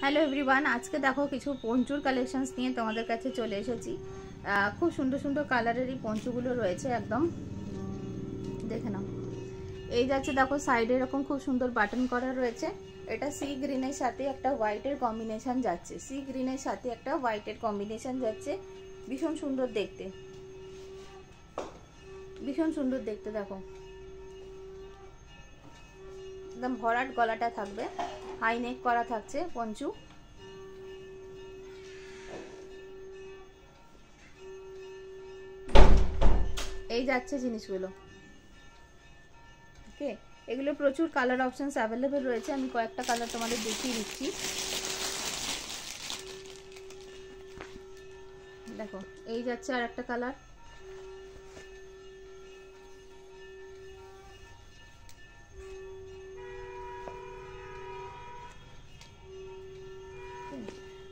Hello everyone, আজকে দেখো কিছু পঞ্চুর কালেকশনস নিয়ে তোমাদের কাছে চলে এসেছি। খুব সুন্দর সুন্দর কালারের এই পঞ্চুগুলো রয়েছে, একদম দেখে নাও। এই যাচ্ছে দেখো, সাইডে এরকম খুব সুন্দর বাটন করা রয়েছে। এটা সি গ্রিনের সাথে একটা হোয়াইটের কম্বিনেশন যাচ্ছে, সি গ্রিনের সাথে একটা হোয়াইটের কম্বিনেশন যাচ্ছে। ভীষণ সুন্দর দেখতে, ভীষণ সুন্দর দেখতে। দেখো একদম ভরাট গলাটা থাকবে, হাই নেক করা থাকছে পঞ্চু। এই যাচ্ছে জিনিসগুলো, ওকে। এগুলো প্রচুর কালার অপশনস অ্যাভেলেবেল রয়েছে, আমি কয়েকটা কালার তোমাদের দেখিয়ে দিচ্ছি। দেখো এই যাচ্ছে আর একটা কালার,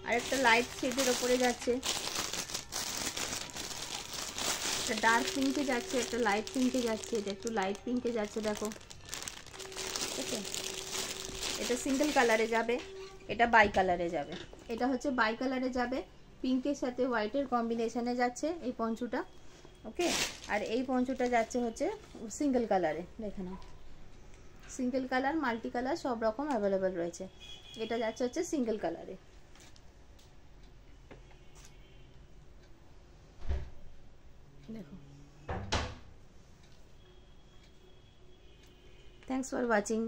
আর একটা লাইট শেডের ওপরে যাচ্ছে, একটা ডার্ক পিঙ্কে যাচ্ছে, একটা লাইট পিঙ্কে যাচ্ছে, এটা একটু লাইট পিঙ্কে যাচ্ছে। দেখো ওকে, এটা সিঙ্গেল কালারে যাবে, এটা বাই কালারে যাবে। এটা হচ্ছে বাই কালারে যাবে, পিঙ্কের সাথে হোয়াইটের কম্বিনেশনে যাচ্ছে এই পঞ্চুটা, ওকে। আর এই পঞ্চুটা যাচ্ছে হচ্ছে সিঙ্গেল কালারে। দেখে নাও, সিঙ্গেল কালার, মাল্টি কালার সব রকম অ্যাভেলেবেল রয়েছে। এটা যাচ্ছে হচ্ছে সিঙ্গেল কালারে। দেখো, থ্যাংকস ফর ওয়াচিং।